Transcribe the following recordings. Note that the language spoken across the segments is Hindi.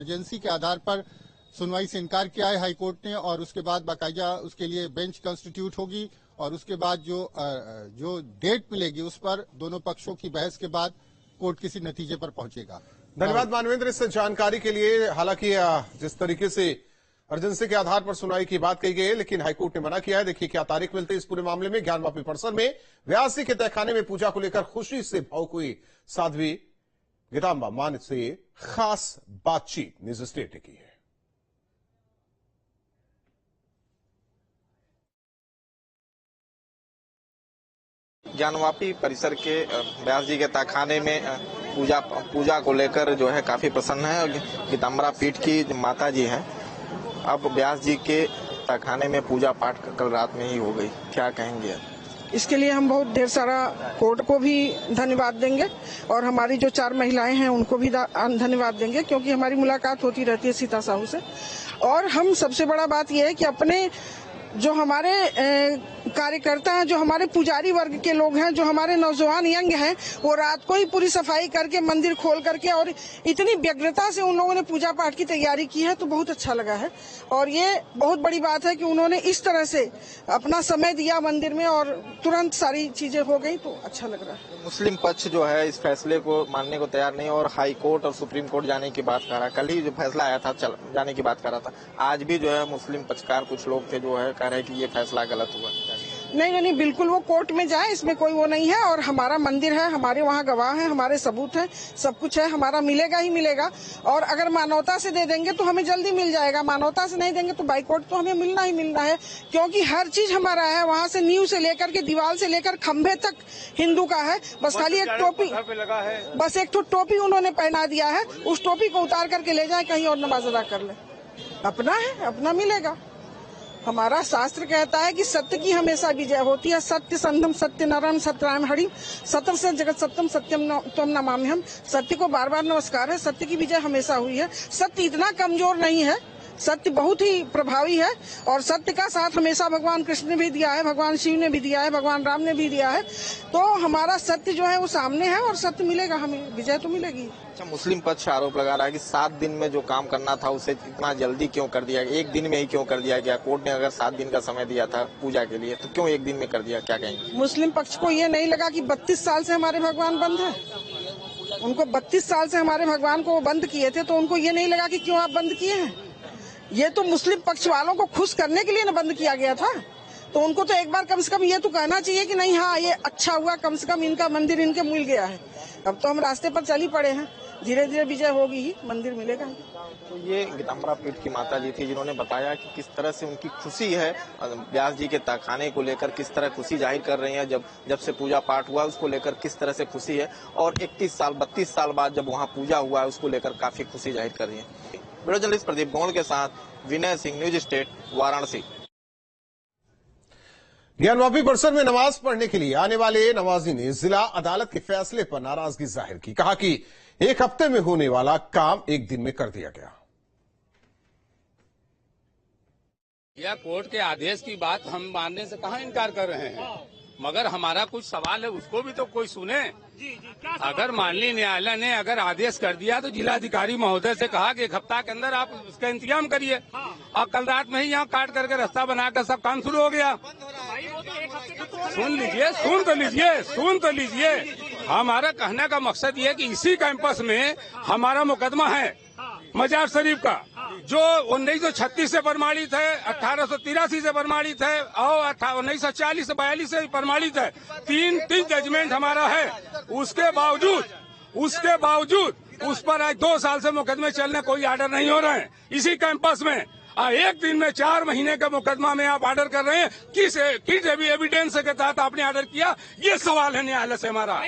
एजेंसी के आधार पर सुनवाई से इनकार किया है हाईकोर्ट ने, और उसके बाद बाकायदा उसके लिए बेंच कंस्टिट्यूट होगी और उसके बाद जो डेट मिलेगी उस पर दोनों पक्षों की बहस के बाद कोर्ट किसी नतीजे पर पहुंचेगा। धन्यवाद मानवेंद्र इस जानकारी के लिए। हालांकि जिस तरीके से अर्जेंसी के आधार पर सुनवाई की बात कही गई है, लेकिन हाईकोर्ट ने मना किया है। देखिए क्या तारीख मिलती है इस पूरे मामले में। ज्ञानवापी परिसर में व्यास जी के तहखाने में पूजा को लेकर खुशी से भावुक हुई साध्वी गीतांबा मान से खास बातचीत न्यूज स्टेट ने की है। ज्ञानवापी परिसर के व्यास जी के तहखाने में पूजा को लेकर जो है काफी प्रसन्न है। गीतांबरा पीठ की माता जी हैं, अब व्यास जी के तहखाने में पूजा पाठ कल रात में ही हो गई। क्या कहेंगे? इसके लिए हम बहुत ढेर सारा कोर्ट को भी धन्यवाद देंगे और हमारी जो 4 महिलाएं हैं उनको भी धन्यवाद देंगे, क्योंकि हमारी मुलाकात होती रहती है सीता साहू से। और हम सबसे बड़ा बात यह है कि अपने जो हमारे कार्यकर्ता हैं, जो हमारे पुजारी वर्ग के लोग हैं, जो हमारे नौजवान यंग हैं, वो रात को ही पूरी सफाई करके मंदिर खोल करके और इतनी व्यग्रता से उन लोगों ने पूजा पाठ की तैयारी की है, तो बहुत अच्छा लगा है। और ये बहुत बड़ी बात है कि उन्होंने इस तरह से अपना समय दिया मंदिर में और तुरंत सारी चीजें हो गई, तो अच्छा लग रहा है। मुस्लिम पक्ष जो है इस फैसले को मानने को तैयार नहीं और हाई कोर्ट और सुप्रीम कोर्ट जाने की बात कर रहा है। कल ही जो फैसला आया था जाने की बात कर रहा था, आज भी जो है मुस्लिम पक्षकार कुछ लोग थे जो है कह रहे हैं कि ये फैसला गलत हुआ। नहीं, बिल्कुल वो कोर्ट में जाए, इसमें कोई वो नहीं है। और हमारा मंदिर है, हमारे वहाँ गवाह हैं, हमारे सबूत हैं, सब कुछ है, हमारा मिलेगा ही मिलेगा। और अगर मानवता से दे देंगे तो हमें जल्दी मिल जाएगा, मानवता से नहीं देंगे तो बाई कोर्ट तो हमें मिलना ही मिलना है, क्योंकि हर चीज हमारा है। वहाँ से नींव से लेकर के दीवार से लेकर खंभे तक हिंदू का है। बस खाली एक टोपी, बस एक तो टोपी उन्होंने पहना दिया है, उस टोपी को उतार करके ले जाए कहीं और नमाज अदा कर ले। अपना है, अपना मिलेगा। हमारा शास्त्र कहता है कि सत्य की हमेशा विजय होती है। सत्य संधम सत्य नरम सत्यनारायण हरि सत्यम से जगत सत्यम सत्यम तुम नमाम्यहम्। सत्य को बार बार नमस्कार है। सत्य की विजय हमेशा हुई है। सत्य इतना कमजोर नहीं है, सत्य बहुत ही प्रभावी है। और सत्य का साथ हमेशा भगवान कृष्ण ने भी दिया है, भगवान शिव ने भी दिया है, भगवान राम ने भी दिया है। तो हमारा सत्य जो है वो सामने है और सत्य मिलेगा, हमें विजय तो मिलेगी। अच्छा, मुस्लिम पक्ष आरोप लगा रहा है कि 7 दिन में जो काम करना था उसे इतना जल्दी क्यों कर दिया गया, 1 दिन में ही क्यों कर दिया गया? कोर्ट ने अगर 7 दिन का समय दिया था पूजा के लिए, तो क्यों 1 दिन में कर दिया? क्या कहेंगे? मुस्लिम पक्ष को ये नहीं लगा कि 32 साल से हमारे भगवान बंद है? उनको 32 साल से हमारे भगवान को वो बंद किए थे, तो उनको ये नहीं लगा कि क्यों आप बंद किए हैं? ये तो मुस्लिम पक्ष वालों को खुश करने के लिए ना बंद किया गया था। तो उनको तो एक बार कम से कम ये तो कहना चाहिए कि नहीं, हाँ ये अच्छा हुआ, कम से कम इनका मंदिर इनके मिल गया है। अब तो हम रास्ते पर चल ही पड़े हैं, धीरे धीरे विजय होगी ही, मंदिर मिलेगा। तो ये गीतांबरा पीठ की माता जी थी जिन्होंने बताया कि किस तरह से उनकी खुशी है व्यास जी के तहखाने को लेकर, किस तरह खुशी जाहिर कर रही है। जब से पूजा पाठ हुआ उसको लेकर किस तरह से खुशी है, और 32 साल बाद जब वहाँ पूजा हुआ है उसको लेकर काफी खुशी जाहिर कर रही है। वीडियो जर्नलिस्ट प्रदीप गौड़ के साथ विनय सिंह, न्यूज स्टेट, वाराणसी। ज्ञानवापी परिसर में नमाज पढ़ने के लिए आने वाले नमाजी ने जिला अदालत के फैसले पर नाराजगी जाहिर की। कहा कि 1 हफ्ते में होने वाला काम 1 दिन में कर दिया गया। यह कोर्ट के आदेश की बात हम मानने से कहां इनकार कर रहे हैं, मगर हमारा कुछ सवाल है उसको भी तो कोई सुने। अगर माननीय न्यायालय ने अगर आदेश कर दिया तो जिलाधिकारी महोदय से कहा कि 1 हफ्ता के अंदर आप उसका इंतजाम करिए, और कल रात में ही यहाँ काट करके रास्ता बनाकर सब काम शुरू हो गया। सुन तो लीजिए। हमारा कहने का मकसद ये है कि इसी कैंपस में हमारा मुकदमा है मजार शरीफ का, जो 1936 से प्रमाणित है, 1883 से प्रमाणित है और 1940 से 42 से प्रमाणित है। तीन जजमेंट हमारा है। उसके बावजूद उस पर आज 2 साल से मुकदमे चलने कोई आर्डर नहीं हो रहे हैं इसी कैंपस में। 1 दिन में 4 महीने का मुकदमा में आप आर्डर कर रहे हैं। किस एविडेंस के तहत आपने आर्डर किया, ये सवाल है न्यायालय से हमारा।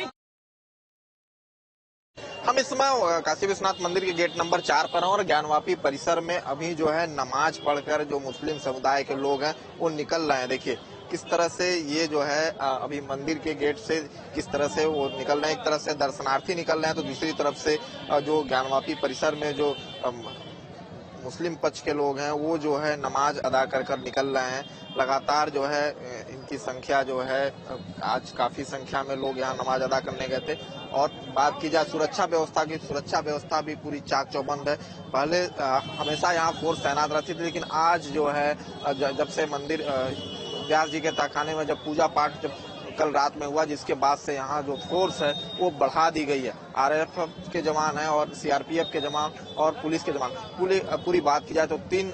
हम इस समय काशी विश्वनाथ मंदिर के गेट नंबर 4 पर हैं और ज्ञानवापी परिसर में अभी जो है नमाज पढ़कर जो मुस्लिम समुदाय के लोग हैं वो निकल रहे हैं। देखिए किस तरह से ये जो है अभी मंदिर के गेट से किस तरह से वो निकल रहे हैं। एक तरफ से दर्शनार्थी निकल रहे हैं तो दूसरी तरफ से जो ज्ञानवापी परिसर में जो मुस्लिम पक्ष के लोग हैं वो जो है नमाज अदा कर कर निकल रहे हैं। लगातार जो है इनकी संख्या जो है आज काफी संख्या में लोग यहाँ नमाज अदा करने गए थे। और बात की जाए सुरक्षा व्यवस्था की, सुरक्षा व्यवस्था भी पूरी चाक चौबंद है। पहले हमेशा यहाँ फोर्स तैनात रहती थी, लेकिन आज जो है जब से मंदिर व्यास जी के तहखाने में जब पूजा पाठ जब कल रात में हुआ, जिसके बाद से यहाँ जो फोर्स है वो बढ़ा दी गई है। आरएएफ के जवान है और सीआरपीएफ के जवान और पुलिस के जवान। पूरी बात की जाए तो 3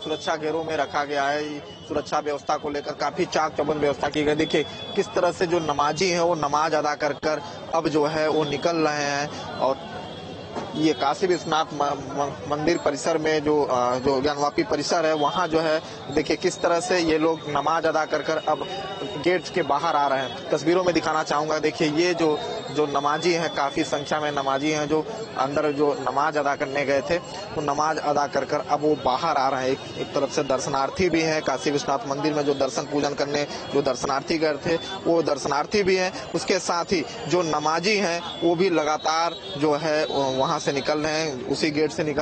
सुरक्षा घेरों में रखा गया है। सुरक्षा व्यवस्था को लेकर काफी चाक चौबंद व्यवस्था की गई। देखिए किस तरह से जो नमाजी हैं वो नमाज अदा कर कर अब जो है वो निकल रहे हैं। और ये काशी विश्वनाथ मंदिर परिसर में जो ज्ञानवापी परिसर है वहाँ जो है देखिए किस तरह से ये लोग नमाज अदा कर कर अब गेट के बाहर आ रहे हैं। तस्वीरों में दिखाना चाहूंगा, देखिए ये जो नमाजी हैं, काफी संख्या में नमाजी हैं जो अंदर जो नमाज अदा करने गए थे वो नमाज अदा कर कर अब वो बाहर आ रहे हैं। एक तरफ से दर्शनार्थी भी हैं, काशी विश्वनाथ मंदिर में जो दर्शन पूजन करने जो दर्शनार्थी गए थे वो दर्शनार्थी भी हैं। उसके साथ ही जो नमाजी हैं वो भी लगातार जो है वहां से निकल रहे हैं, उसी गेट से निकल